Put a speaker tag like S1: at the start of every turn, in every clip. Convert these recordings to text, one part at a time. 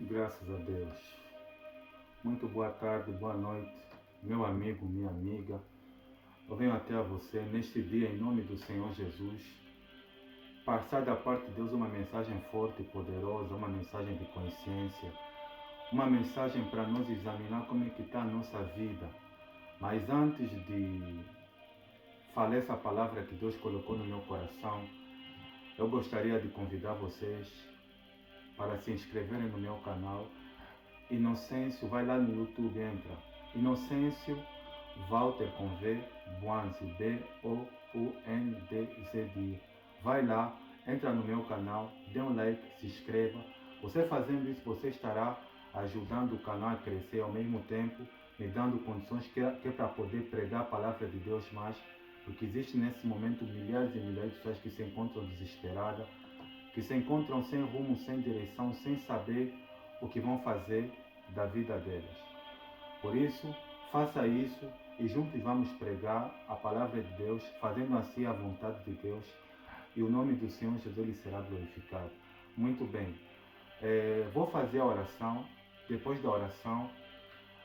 S1: Graças a Deus. Muito boa tarde, boa noite, meu amigo, minha amiga. Eu venho até a você neste dia em nome do Senhor Jesus, passar da parte de Deus uma mensagem forte e poderosa, uma mensagem de consciência, uma mensagem para nós examinar como é que está a nossa vida. Mas antes de falar essa palavra que Deus colocou no meu coração, eu gostaria de convidar vocês para se inscreverem no meu canal Inocêncio. Vai lá no YouTube, entra Inocêncio Walter com V, Bounzi, B-O-U-N-D-Z-D. Vai lá, entra no meu canal, dê um like, se inscreva. Você fazendo isso, você estará ajudando o canal a crescer, ao mesmo tempo me dando condições que é para poder pregar a palavra de Deus mais, porque existe nesse momento milhares e milhares de pessoas que se encontram desesperadas, que se encontram sem rumo, sem direção, sem saber o que vão fazer da vida delas. Por isso, faça isso e juntos vamos pregar a palavra de Deus, fazendo assim a vontade de Deus, e o nome do Senhor Jesus ele será glorificado. Muito bem, vou fazer a oração. Depois da oração,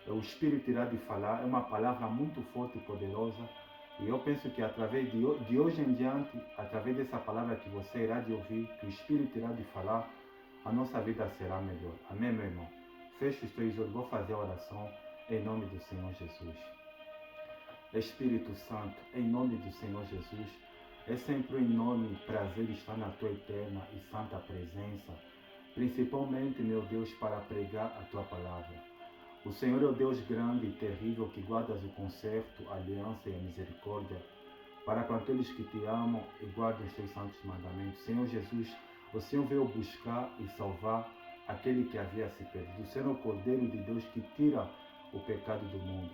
S1: o Espírito irá de falar. É uma palavra muito forte e poderosa, e eu penso que através de hoje em diante, através dessa palavra que você irá de ouvir, que o Espírito irá de falar, a nossa vida será melhor. Amém, meu irmão? Feche os teus olhos, vou fazer a oração em nome do Senhor Jesus. Espírito Santo, em nome do Senhor Jesus, é sempre um enorme prazer estar na tua eterna e santa presença, principalmente, meu Deus, para pregar a tua palavra. O Senhor é o Deus grande e terrível que guardas o conserto, a aliança e a misericórdia para com aqueles que te amam e guardam os teus santos mandamentos. Senhor Jesus, o Senhor veio buscar e salvar aquele que havia se perdido. O Senhor é o Cordeiro de Deus que tira o pecado do mundo.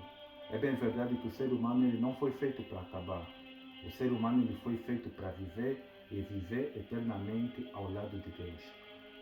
S1: É bem verdade que o ser humano ele não foi feito para acabar. O ser humano ele foi feito para viver e viver eternamente ao lado de Deus.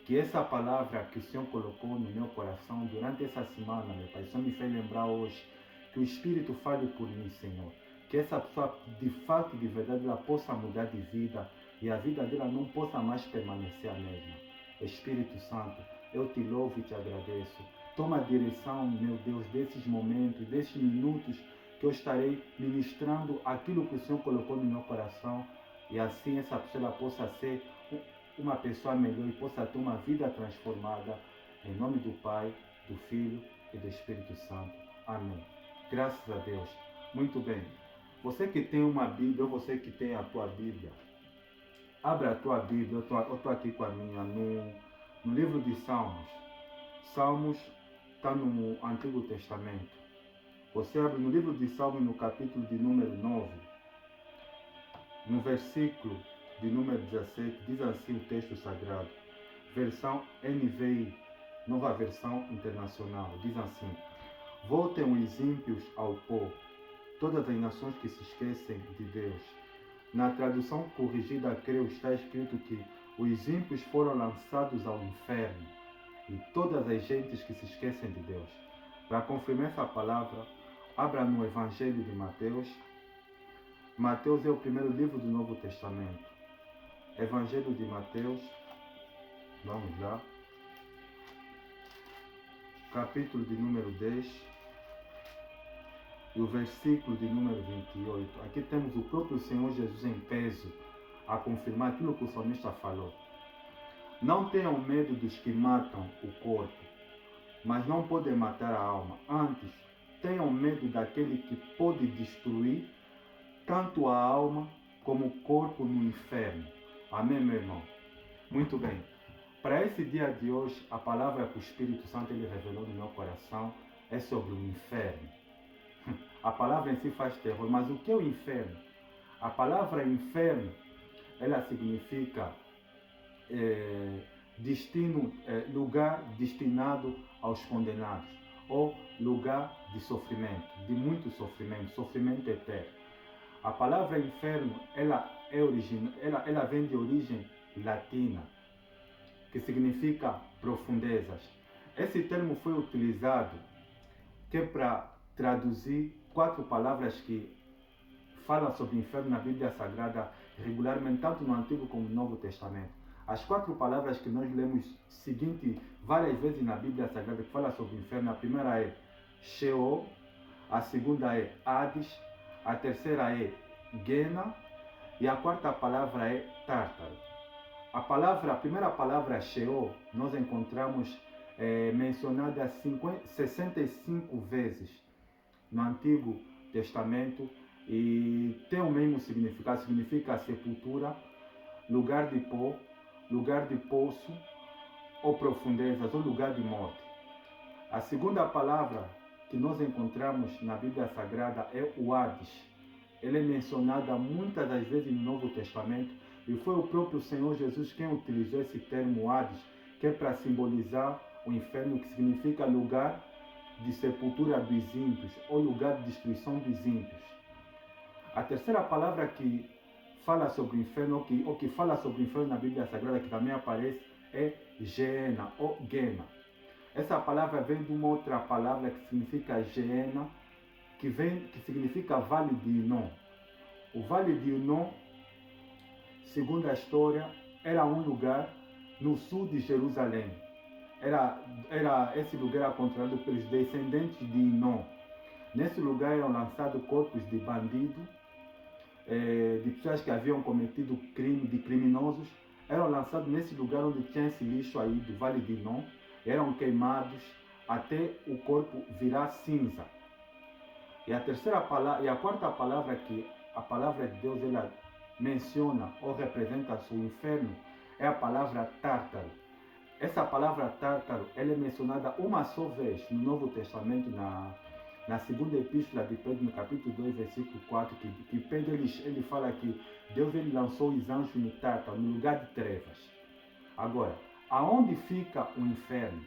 S1: Que essa palavra que o Senhor colocou no meu coração durante essa semana, meu Pai, só me fez lembrar hoje, que o Espírito fale por mim, Senhor. Que essa pessoa, de fato e de verdade, ela possa mudar de vida e a vida dela não possa mais permanecer a mesma. Espírito Santo, eu te louvo e te agradeço. Toma a direção, meu Deus, desses momentos, desses minutos que eu estarei ministrando aquilo que o Senhor colocou no meu coração, e assim essa pessoa ela possa ser uma pessoa melhor e possa ter uma vida transformada, em nome do Pai, do Filho e do Espírito Santo. Amém. Graças a Deus. Muito bem. Você que tem uma Bíblia, ou você que tem a tua Bíblia, abra a tua Bíblia. Eu estou aqui com a minha, no livro de Salmos. Salmos está no Antigo Testamento. Você abre no livro de Salmos, no capítulo de número 9, no versículo de número 17, diz assim o texto sagrado, versão NVI, nova versão internacional, diz assim: voltem os ímpios ao pó, todas as nações que se esquecem de Deus. Na tradução corrigida, creio, está escrito que os ímpios foram lançados ao inferno e todas as gentes que se esquecem de Deus. Para confirmar essa palavra, abra no Evangelho de Mateus. Mateus é o primeiro livro do Novo Testamento. Evangelho de Mateus, vamos lá, capítulo de número 10 e o versículo de número 28. Aqui temos o próprio Senhor Jesus em peso a confirmar aquilo que o salmista falou. Não tenham medo dos que matam o corpo, mas não podem matar a alma. Antes, tenham medo daquele que pode destruir tanto a alma como o corpo no inferno. Amém, meu irmão? Muito bem. Para esse dia de hoje, a palavra que o Espírito Santo ele revelou no meu coração é sobre o inferno. A palavra em si faz terror, mas o que é o inferno? A palavra inferno, ela significa lugar destinado aos condenados, ou lugar de sofrimento, de muito sofrimento, sofrimento eterno. A palavra inferno, ela vem de origem latina, que significa profundezas. Esse termo foi utilizado para traduzir 4 palavras que falam sobre o inferno na Bíblia Sagrada regularmente, tanto no Antigo como no Novo Testamento. As 4 palavras que nós lemos seguinte várias vezes na Bíblia Sagrada que fala sobre o inferno, a primeira é Sheol, a segunda é Hades, a terceira é Gena e a quarta palavra é Tártaro. A primeira palavra Sheol nós encontramos mencionada 65 vezes no Antigo Testamento e tem o mesmo significado, significa sepultura, lugar de pó, lugar de poço ou profundezas ou lugar de morte. A segunda palavra que nós encontramos na Bíblia Sagrada é o Hades. Ele é mencionado muitas das vezes no Novo Testamento e foi o próprio Senhor Jesus quem utilizou esse termo Hades, que é para simbolizar o inferno, que significa lugar de sepultura dos ímpios ou lugar de destruição dos ímpios. A terceira palavra que fala sobre o inferno, ou que fala sobre o inferno na Bíblia Sagrada, que também aparece, é Geena ou Gena. Essa palavra vem de uma outra palavra que significa Geena, que significa Vale de Inom. O Vale de Inom, segundo a história, era um lugar no sul de Jerusalém. Esse lugar era controlado pelos descendentes de Inom. Nesse lugar eram lançados corpos de bandidos, de pessoas que haviam cometido crime, de criminosos, eram lançados nesse lugar onde tinha esse lixo aí do Vale de Inom, eram queimados até o corpo virar cinza. E a quarta palavra que a palavra de Deus ela menciona ou representa o inferno é a palavra Tártaro. Essa palavra Tártaro ela é mencionada uma só vez no Novo Testamento, na segunda epístola de Pedro, no capítulo 2, versículo 4, que Pedro ele fala que Deus ele lançou os anjos no Tártaro, no lugar de trevas. Agora, aonde fica o inferno?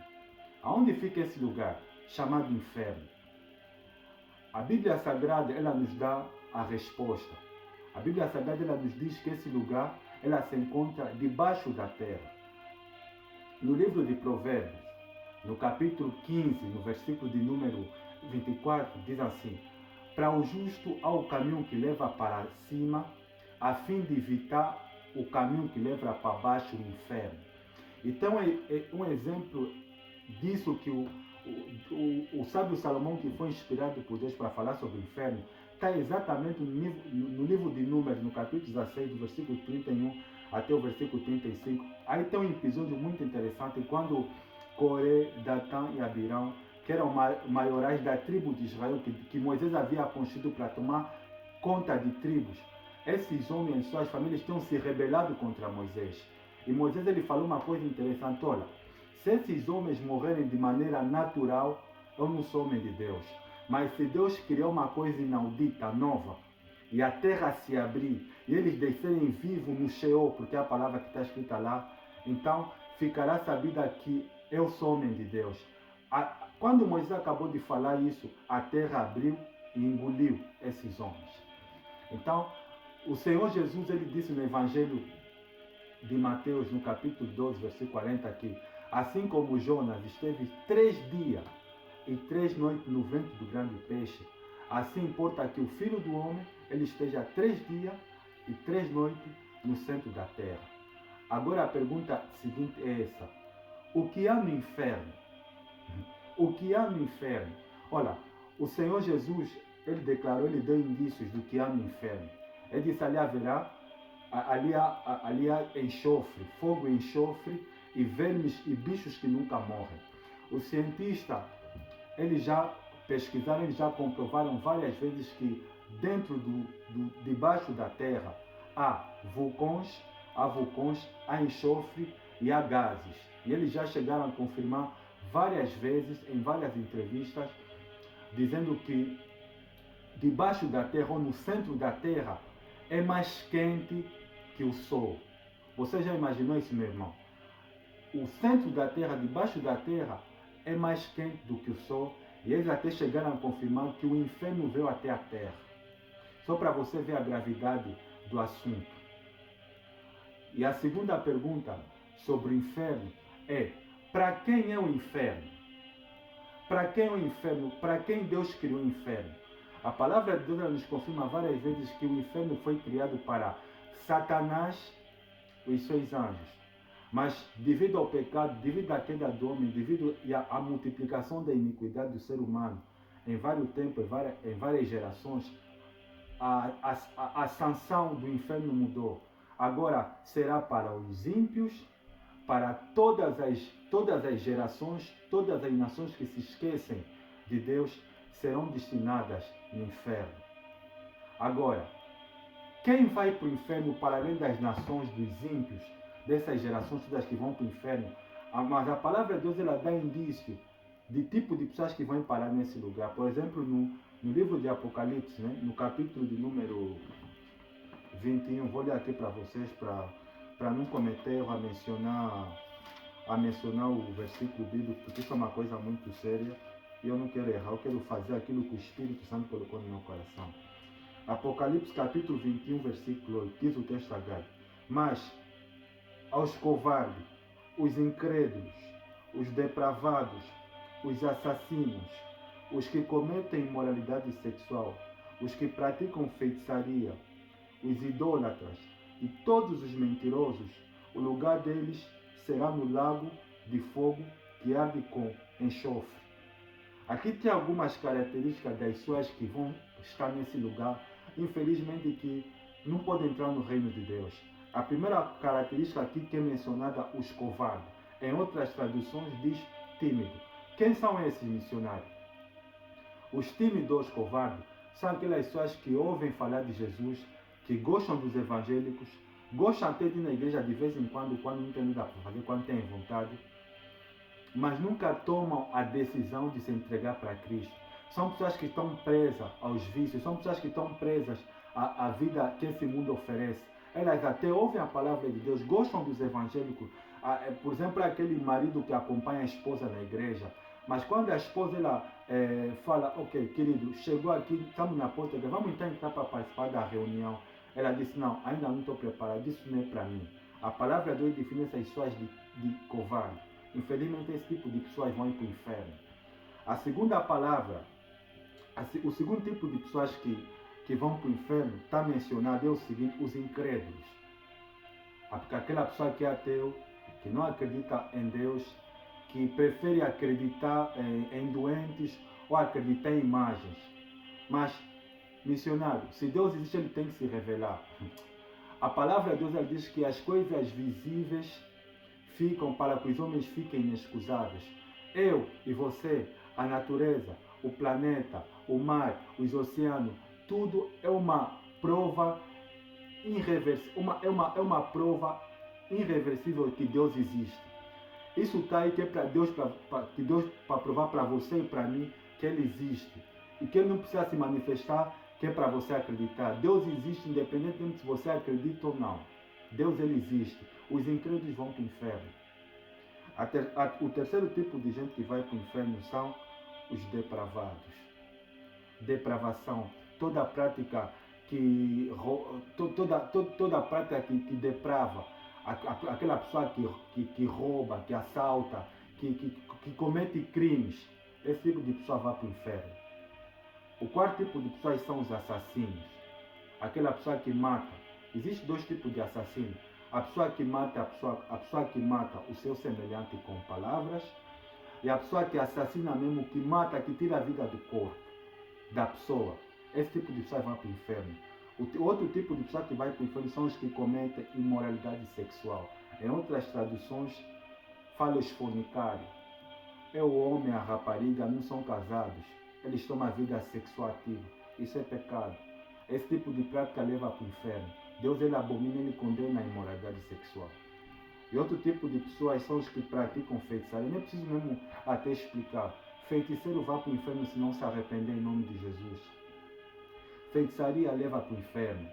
S1: Aonde fica esse lugar chamado inferno? A Bíblia Sagrada ela nos dá a resposta. A Bíblia Sagrada ela nos diz que esse lugar ela se encontra debaixo da terra. No livro de Provérbios, no capítulo 15, no versículo de número 24, diz assim: para o justo há o caminho que leva para cima, a fim de evitar o caminho que leva para baixo, o inferno. Então é um exemplo disso que o sábio Salomão, que foi inspirado por Deus para falar sobre o inferno, está exatamente no livro de Números, no capítulo 16, do versículo 31 até o versículo 35. Aí tem um episódio muito interessante, quando Coré, Datã e Abirão, que eram maiorais da tribo de Israel, que Moisés havia constituído para tomar conta de tribos. Esses homens e suas famílias tinham se rebelado contra Moisés. E Moisés ele falou uma coisa interessante: olha, se esses homens morrerem de maneira natural, eu não sou homem de Deus. Mas se Deus criar uma coisa inaudita, nova, e a terra se abrir, e eles descerem vivos no Sheol, porque é a palavra que está escrita lá, então ficará sabida que eu sou homem de Deus. Quando Moisés acabou de falar isso, a terra abriu e engoliu esses homens. Então, o Senhor Jesus ele disse no Evangelho de Mateus, no capítulo 12, versículo 40, que assim como Jonas esteve 3 dias e 3 noites no ventre do grande peixe, assim importa que o Filho do Homem ele esteja 3 dias e 3 noites no centro da terra. Agora a pergunta seguinte é essa: o que há no inferno? O que há no inferno? Olha, o Senhor Jesus, ele declarou, ele deu indícios do que há no inferno. Ele disse: ali há enxofre, fogo e enxofre, e vermes e bichos que nunca morrem. Os cientistas, eles já pesquisaram, eles já comprovaram várias vezes que dentro debaixo da terra há vulcões, há enxofre e há gases. E eles já chegaram a confirmar várias vezes, em várias entrevistas, dizendo que debaixo da terra ou no centro da terra é mais quente que o sol. Você já imaginou isso, meu irmão? O centro da terra, debaixo da terra, é mais quente do que o sol. E eles até chegaram a confirmar que o inferno veio até a terra. Só para você ver a gravidade do assunto. E a segunda pergunta sobre o inferno é: para quem é o inferno? Para quem é o inferno? Para quem Deus criou o inferno? A palavra de Deus nos confirma várias vezes que o inferno foi criado para Satanás e seus anjos. Mas devido ao pecado, devido à queda do homem, devido à multiplicação da iniquidade do ser humano, em vários tempos, em várias gerações, a sanção do inferno mudou. Agora será para os ímpios, para todas as gerações, todas as nações que se esquecem de Deus serão destinadas no inferno. Agora, quem vai para o inferno para além das nações dos ímpios, dessas gerações todas que vão para o inferno? Mas a palavra de Deus ela dá indício de tipo de pessoas que vão parar nesse lugar. Por exemplo, no livro de Apocalipse, né, no capítulo de número 21, vou ler aqui para vocês, para não cometer erro a mencionar o versículo bíblico, porque isso é uma coisa muito séria e eu não quero errar, eu quero fazer aquilo que o Espírito Santo colocou no meu coração. Apocalipse capítulo 21, versículo 8, diz o texto sagrado: mas aos covardes, os incrédulos, os depravados, os assassinos, os que cometem imoralidade sexual, os que praticam feitiçaria, os idólatras e todos os mentirosos, o lugar deles será no lago de fogo que arde com enxofre. Aqui tem algumas características das pessoas que vão estar nesse lugar, infelizmente, que não podem entrar no reino de Deus. A primeira característica aqui que é mencionada, os covardes. Em outras traduções diz tímido. Quem são esses missionários? Os tímidos, covardes, são aquelas pessoas que ouvem falar de Jesus, que gostam dos evangélicos, gostam até de ir na igreja de vez em quando não tem nada para fazer, quando tem vontade, mas nunca tomam a decisão de se entregar para Cristo. São pessoas que estão presas aos vícios, são pessoas que estão presas à vida que esse mundo oferece. Elas até ouvem a palavra de Deus, gostam dos evangélicos. Por exemplo, aquele marido que acompanha a esposa na igreja, mas quando a esposa fala: ok, querido, chegou aqui, estamos na porta, vamos então entrar para participar da reunião. Ela disse: não, ainda não estou preparada, isso não é para mim. A palavra de Deus define essas pessoas de covarde. Infelizmente, esse tipo de pessoas vão ir para o inferno. A segunda palavra, o segundo tipo de pessoas que vão para o inferno, está mencionado, é o seguinte: os incrédulos. Aquela pessoa que é ateu, que não acredita em Deus, que prefere acreditar em doentes ou acreditar em imagens. Mas, missionário, se Deus existe, ele tem que se revelar. A palavra de Deus diz que as coisas visíveis ficam para que os homens fiquem inexcusáveis. Eu e você, a natureza, o planeta, o mar, os oceanos, tudo é uma prova irreversível, uma prova irreversível que Deus existe. Isso está aí que é para Deus, para provar para você e para mim que Ele existe. E que Ele não precisa se manifestar, que é para você acreditar. Deus existe independentemente se você acredita ou não. Deus, Ele existe. Os incrédulos vão para o inferno. O terceiro tipo de gente que vai para o inferno são os depravados. Depravação. Toda prática que deprava. Aquela pessoa que rouba, que assalta, que comete crimes. Esse tipo de pessoa vai para o inferno. O quarto tipo de pessoas são os assassinos. Aquela pessoa que mata. Existem dois tipos de assassinos. A pessoa que mata, a pessoa que mata o seu semelhante com palavras, e a pessoa que assassina mesmo, que mata, que tira a vida do corpo da pessoa. Esse tipo de pessoa vai para o inferno. O outro tipo de pessoa que vai para o inferno são os que cometem imoralidade sexual. Em outras traduções, fala os fornicários. É o homem e a rapariga, não são casados. Eles tomam a vida sexual ativa. Isso é pecado. Esse tipo de prática leva para o inferno. Deus, ele abomina, ele condena a imoralidade sexual. E outro tipo de pessoas são os que praticam feitiçaria. Nem preciso mesmo até explicar. Feiticeiro vai para o inferno se não se arrepender em nome de Jesus. Feitiçaria leva para o inferno.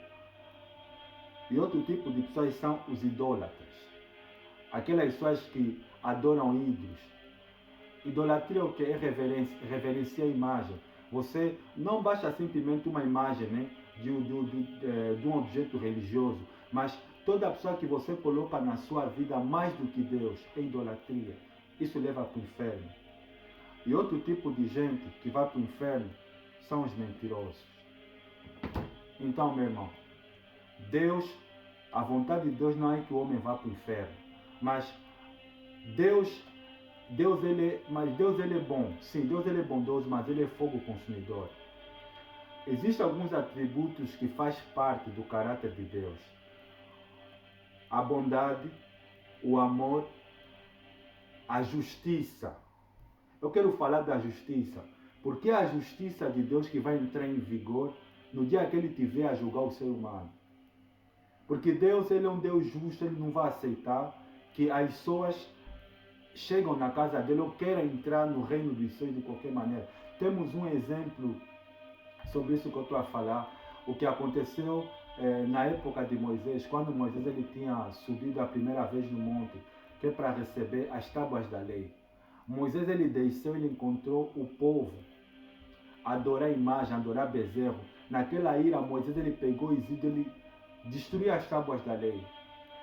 S1: E outro tipo de pessoas são os idólatras. Aquelas pessoas que adoram ídolos. Idolatria o que é reverenciar a imagem. Você não basta simplesmente uma imagem, né, de um objeto religioso, mas toda pessoa que você coloca na sua vida mais do que Deus é idolatria. Isso leva para o inferno. E outro tipo de gente que vai para o inferno são os mentirosos. Então, meu irmão, Deus, a vontade de Deus não é que o homem vá para o inferno. Mas mas Deus ele é bom. Sim, Deus ele é bondoso, mas ele é fogo consumidor. Existem alguns atributos que faz parte do caráter de Deus. A bondade, o amor, a justiça. Eu quero falar da justiça, porque é a justiça de Deus que vai entrar em vigor no dia que ele tiver a julgar o ser humano. Porque Deus ele é um Deus justo, ele não vai aceitar que as pessoas chegam na casa dele ou queiram entrar no reino dos céus de qualquer maneira. Temos um exemplo sobre isso que eu estou a falar, o que aconteceu na época de Moisés, quando Moisés ele tinha subido a primeira vez no monte, que é para receber as tábuas da lei. Moisés ele desceu, ele encontrou o povo adorar a imagem, adorar bezerro. Naquela ira, Moisés ele pegou os ídolos, ele destruiu as tábuas da lei.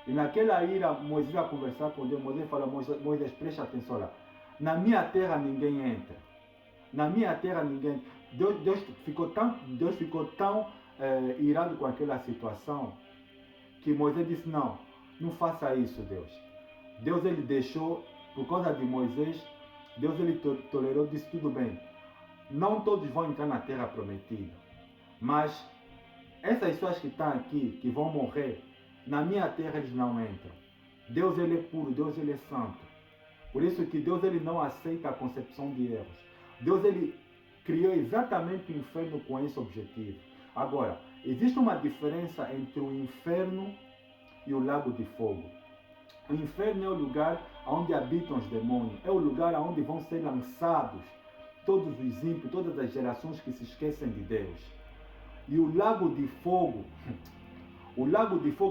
S1: E naquela ira, Moisés ia conversar com Deus. Moisés falou: Moisés, preste atenção lá. Na minha terra ninguém entra. Na minha terra ninguém. Deus ficou tão irado com aquela situação que Moisés disse: não faça isso, Deus. Deus ele deixou, por causa de Moisés, Deus ele tolerou, disse: tudo bem. Não todos vão entrar na terra prometida. Mas essas pessoas que estão aqui, que vão morrer, na minha terra eles não entram. Deus ele é puro, Deus ele é santo. Por isso que Deus ele não aceita a concepção de erros. Deus ele criou exatamente o inferno com esse objetivo. Agora, existe uma diferença entre o inferno e o lago de fogo. O inferno é o lugar onde habitam os demônios. É o lugar onde vão ser lançados todos os ímpios, todas as gerações que se esquecem de Deus. E o lago de fogo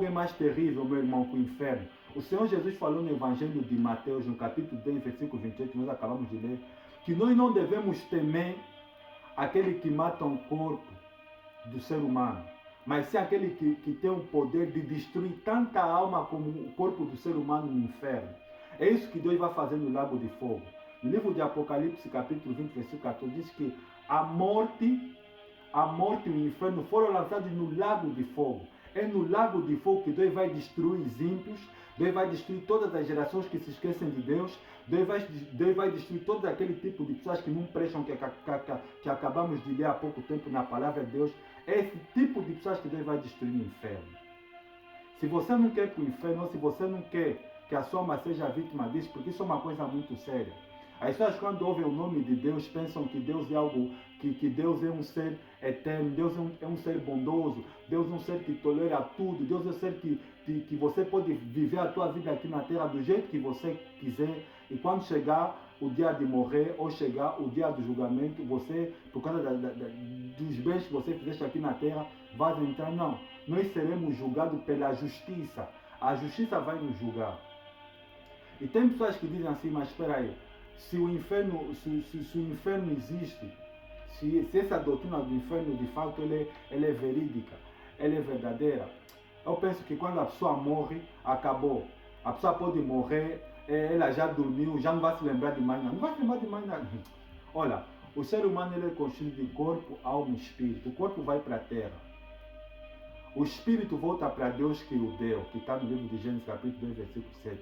S1: é mais terrível, meu irmão, que o inferno. O Senhor Jesus falou no Evangelho de Mateus, no capítulo 10, versículo 28, que nós acabamos de ler, que nós não devemos temer aquele que mata o corpo do ser humano, mas sim aquele que tem o poder de destruir tanta alma como o corpo do ser humano no inferno. É isso que Deus vai fazer no lago de fogo. No livro de Apocalipse, capítulo 20, versículo 14, diz que a morte e o inferno foram lançados no lago de fogo. É no lago de fogo que Deus vai destruir os ímpios, Deus vai destruir todas as gerações que se esquecem de Deus, Deus vai destruir todo aquele tipo de pessoas que não prestam, que acabamos de ler há pouco tempo na palavra de Deus. É esse tipo de pessoas que Deus vai destruir no inferno. Se você não quer ir para o inferno, ou se você não quer que a sua alma seja vítima disso, porque isso é uma coisa muito séria. As pessoas, quando ouvem o nome de Deus, pensam que Deus é algo, que Deus é um ser eterno, Deus é um ser bondoso, Deus é um ser que tolera tudo, Deus é um ser que você pode viver a tua vida aqui na terra do jeito que você quiser, e quando chegar o dia de morrer, ou chegar o dia do julgamento, você, por causa dos bens que você fizeste aqui na terra, vai entrar. Não, nós seremos julgados pela justiça. A justiça vai nos julgar. E tem pessoas que dizem assim: mas espera aí, se o inferno existe, se essa doutrina do inferno de fato ela é verídica, ela é verdadeira, eu penso que quando a pessoa morre, acabou. A pessoa pode morrer, ela já dormiu, já não vai se lembrar de mais nada. Não vai se lembrar de mais nada. Olha, o ser humano ele é constituído de corpo, alma e espírito. O corpo vai para a terra. O espírito volta para Deus que o deu, que está no livro de Gênesis capítulo 2, versículo 7.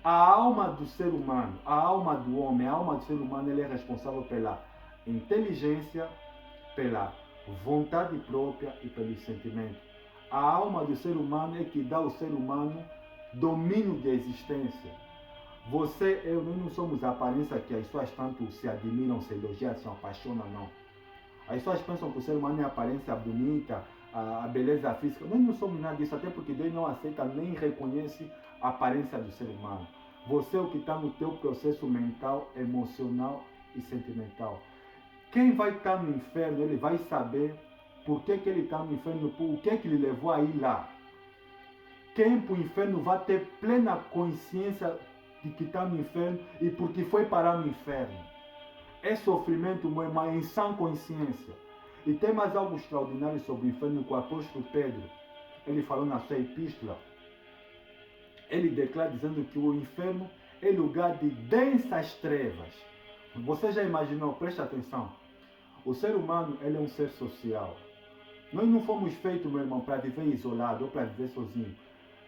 S1: A alma do ser humano, a alma do homem, a alma do ser humano, ele é responsável pela inteligência, pela vontade própria e pelos sentimentos. A alma do ser humano é que dá ao ser humano domínio de existência. Você, eu, nós não somos a aparência que as pessoas tanto se admiram, se elogiam, se apaixonam, não. As pessoas pensam que o ser humano é a aparência bonita, a beleza física. Nós não somos nada disso, até porque Deus não aceita nem reconhece a aparência do ser humano. Você é o que está no teu processo mental, emocional e sentimental. Quem vai estar no inferno, ele vai saber por que ele está no inferno, o que ele levou a ir lá. Quem para o inferno vai ter plena consciência de que está no inferno e porque foi parar no inferno. É sofrimento, meu irmão, em sã consciência. E tem mais algo extraordinário sobre o inferno que o apóstolo Pedro, ele falou na sua epístola. Ele declara dizendo que o inferno é lugar de densas trevas. Você já imaginou? Preste atenção. O ser humano, ele é um ser social. Nós não fomos feitos, meu irmão, para viver isolado ou para viver sozinho.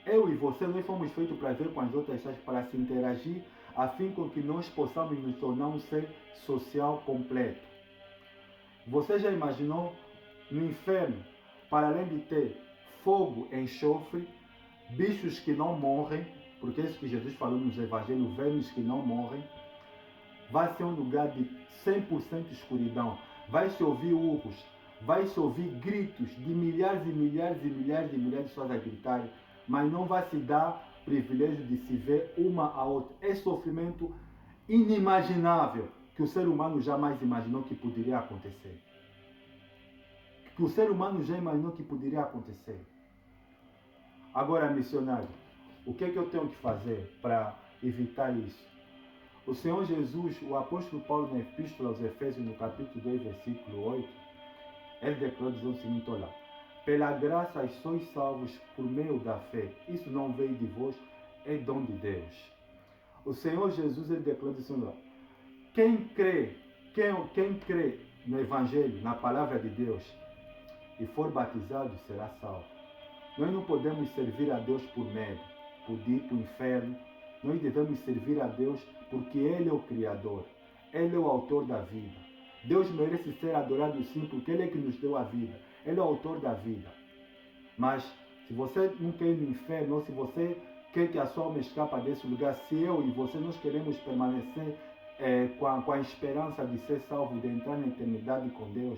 S1: Eu e você, nós fomos feitos para ver com as outras pessoas, para se interagir, a fim com que nós possamos nos tornar um ser social completo. Você já imaginou no inferno, para além de ter fogo, enxofre, bichos que não morrem, porque é isso que Jesus falou nos evangelhos, vermes que não morrem, vai ser um lugar de 100% escuridão. Vai se ouvir urros, vai se ouvir gritos de milhares e milhares e milhares e milhares de pessoas a gritarem, mas não vai se dar privilégio de se ver uma a outra. É sofrimento inimaginável que o ser humano jamais imaginou que poderia acontecer. Que o ser humano já imaginou que poderia acontecer. Agora, missionário, o que é que eu tenho que fazer para evitar isso? O Senhor Jesus, o apóstolo Paulo na Epístola aos Efésios, no capítulo 2, versículo 8, ele declarou dizendo o seguinte, olha, pela graça sois salvos por meio da fé. Isso não veio de vós, é dom de Deus. O Senhor Jesus, ele declarou dizendo, olha, quem crê no Evangelho, na palavra de Deus, e for batizado, será salvo. Nós não podemos servir a Deus por medo, por ir para o inferno. Nós devemos servir a Deus porque Ele é o Criador. Ele é o autor da vida. Deus merece ser adorado sim, porque Ele é que nos deu a vida. Ele é o autor da vida. Mas se você não quer ir no inferno, ou se você quer que a sua alma escapa desse lugar, se eu e você nós queremos permanecer com a esperança de ser salvo, de entrar na eternidade com Deus,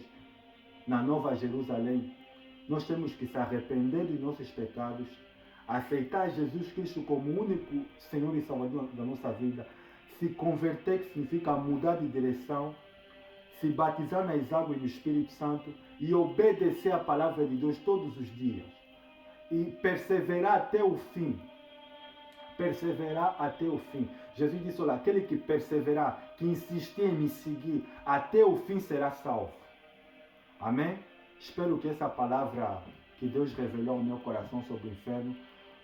S1: na Nova Jerusalém, nós temos que se arrepender dos nossos pecados, aceitar Jesus Cristo como o único Senhor e Salvador da nossa vida, se converter, que significa mudar de direção, se batizar nas águas do Espírito Santo e obedecer a palavra de Deus todos os dias. E perseverar até o fim. Perseverar até o fim. Jesus disse, olha, aquele que perseverar, que insistir em me seguir, até o fim será salvo. Amém? Espero que essa palavra que Deus revelou ao meu coração sobre o inferno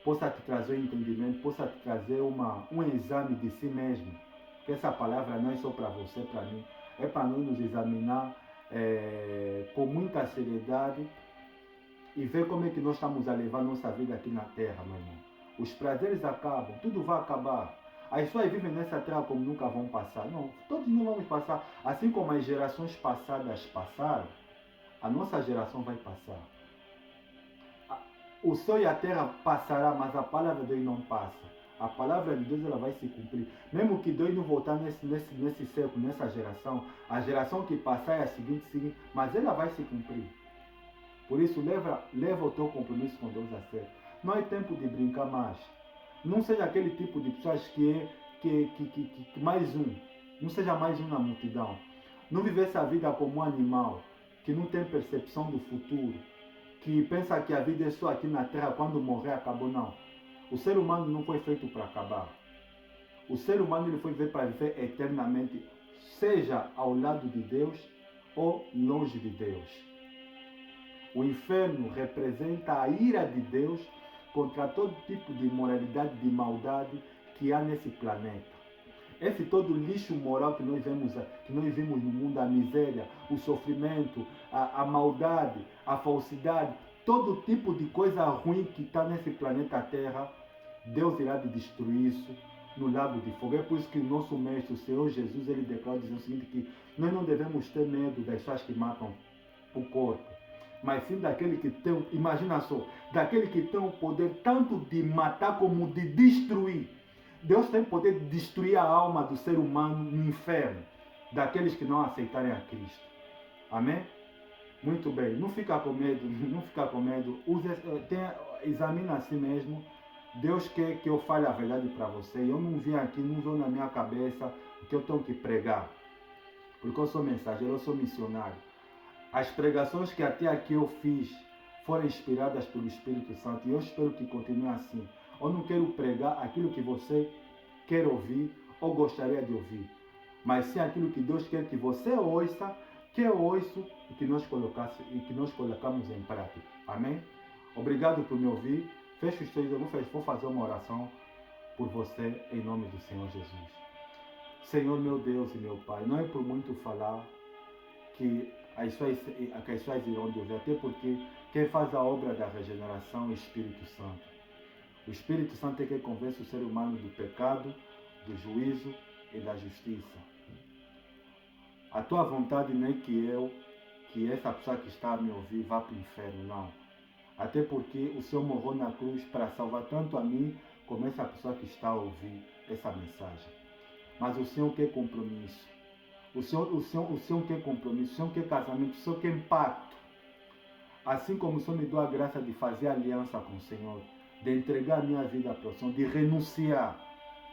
S1: possa te trazer um entendimento, possa te trazer um exame de si mesmo. Que essa palavra não é só para você, para mim. É para nós nos examinar com muita seriedade e ver como é que nós estamos a levar nossa vida aqui na terra, meu irmão. Os prazeres acabam, tudo vai acabar. As pessoas vivem nessa terra como nunca vão passar. Não, todos não vamos passar. Assim como as gerações passadas passaram, a nossa geração vai passar. O céu e a terra passará, mas a palavra de Deus não passa. A palavra de Deus ela vai se cumprir. Mesmo que Deus não voltar nesse século, nessa geração, a geração que passar é a seguinte, mas ela vai se cumprir. Por isso, leva o teu compromisso com Deus a sério. Não é tempo de brincar mais. Não seja aquele tipo de pessoas que mais um. Não seja mais um na multidão. Não viver essa vida como um animal que não tem percepção do futuro, que pensa que a vida é só aqui na terra, quando morrer acabou. Não. O ser humano não foi feito para acabar. O ser humano ele foi feito para viver eternamente, seja ao lado de Deus ou longe de Deus. O inferno representa a ira de Deus contra todo tipo de imoralidade, de maldade que há nesse planeta. Esse todo lixo moral que nós vimos no mundo, a miséria, o sofrimento, a maldade, a falsidade, todo tipo de coisa ruim que está nesse planeta Terra, Deus irá destruir isso no lago de fogo. É por isso que o nosso mestre, o Senhor Jesus, ele declara dizendo o seguinte, que nós não devemos ter medo das pessoas que matam o corpo, mas sim daquele que tem, imagina só, daquele que tem o poder tanto de matar como de destruir. Deus tem poder de destruir a alma do ser humano no inferno, daqueles que não aceitarem a Cristo. Amém? Muito bem, não fica com medo, não fica com medo. Examina a si mesmo. Deus quer que eu fale a verdade para você. Eu não vim aqui, não vou na minha cabeça o que eu tenho que pregar. Porque eu sou mensageiro, eu sou missionário. As pregações que até aqui eu fiz foram inspiradas pelo Espírito Santo. E eu espero que continue assim. Eu não quero pregar aquilo que você quer ouvir ou gostaria de ouvir, mas sim aquilo que Deus quer que você ouça, que eu ouço e que nós colocamos em prática. Amém? Obrigado por me ouvir. Feche os teus olhos, vou fazer uma oração por você em nome do Senhor Jesus. Senhor meu Deus e meu Pai, não é por muito falar que as pessoas irão te ouvir, até porque quem faz a obra da regeneração é o Espírito Santo. O Espírito Santo é que convence o ser humano do pecado, do juízo e da justiça. A tua vontade não é que essa pessoa que está a me ouvir vá para o inferno, não. Até porque o Senhor morreu na cruz para salvar tanto a mim como essa pessoa que está a ouvir essa mensagem. Mas o Senhor quer compromisso. O Senhor quer compromisso, o Senhor quer casamento, o Senhor quer pacto. Assim como o Senhor me deu a graça de fazer aliança com o Senhor, de entregar a minha vida para o Senhor, de renunciar,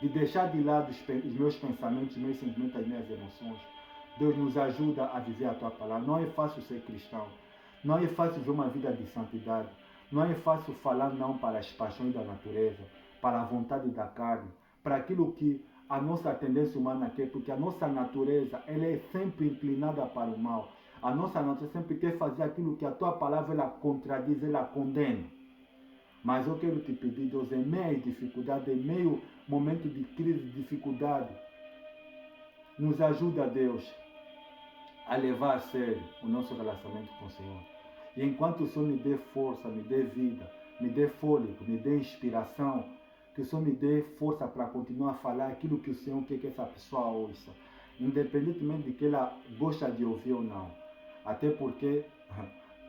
S1: de deixar de lado os meus pensamentos, os meus sentimentos, as minhas emoções. Deus nos ajuda a viver a tua palavra. Não é fácil ser cristão. Não é fácil viver uma vida de santidade. Não é fácil falar não para as paixões da natureza, para a vontade da carne, para aquilo que a nossa tendência humana quer, porque a nossa natureza ela é sempre inclinada para o mal. A nossa natureza sempre quer fazer aquilo que a tua palavra ela contradiz, ela condena. Mas eu quero te pedir, Deus, em meio à dificuldade, em meio momento de crise, de dificuldade, nos ajuda, Deus, a levar a sério o nosso relacionamento com o Senhor. E enquanto o Senhor me dê força, me dê vida, me dê fôlego, me dê inspiração, que o Senhor me dê força para continuar a falar aquilo que o Senhor quer que essa pessoa ouça, independentemente de que ela gosta de ouvir ou não. Até porque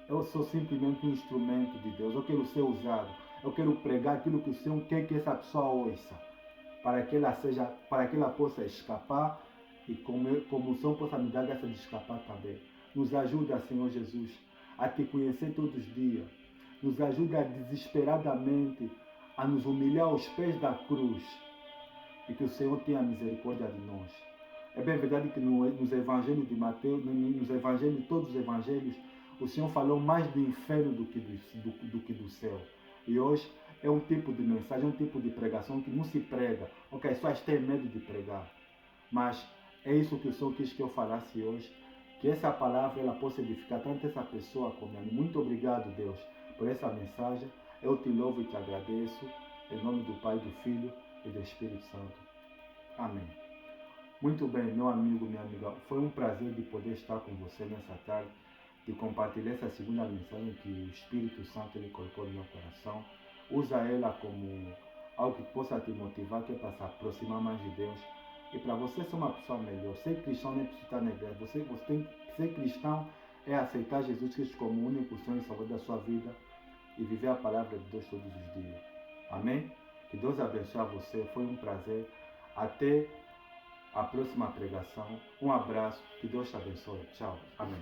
S1: eu sou simplesmente um instrumento de Deus. Eu quero ser usado. Eu quero pregar aquilo que o Senhor quer que essa pessoa ouça, para que ela possa escapar e como o Senhor possa me dar graça de escapar também. Nos ajuda, Senhor Jesus, a te conhecer todos os dias. Nos ajuda desesperadamente a nos humilhar aos pés da cruz e que o Senhor tenha misericórdia de nós. É bem verdade que nos evangelhos de Mateus, nos evangelhos, todos os evangelhos, o Senhor falou mais do inferno do que do céu. E hoje é um tipo de mensagem, um tipo de pregação que não se prega. Ok, as pessoas têm medo de pregar. Mas é isso que o Senhor quis que eu falasse hoje. Que essa palavra ela possa edificar tanto essa pessoa como a mim. Muito obrigado, Deus, por essa mensagem. Eu te louvo e te agradeço. Em nome do Pai, do Filho e do Espírito Santo. Amém. Muito bem, meu amigo, minha amiga. Foi um prazer de poder estar com você nessa tarde, de compartilhar essa segunda mensagem que o Espírito Santo ele colocou no meu coração. Usa ela como algo que possa te motivar, que é para se aproximar mais de Deus. E para você ser uma pessoa melhor, ser cristão não é preciso estar na igreja. Você tem que ser cristão, é aceitar Jesus Cristo como o único Senhor e Salvador da sua vida e viver a palavra de Deus todos os dias. Amém? Que Deus abençoe a você. Foi um prazer. Até a próxima pregação. Um abraço. Que Deus te abençoe. Tchau. Amém.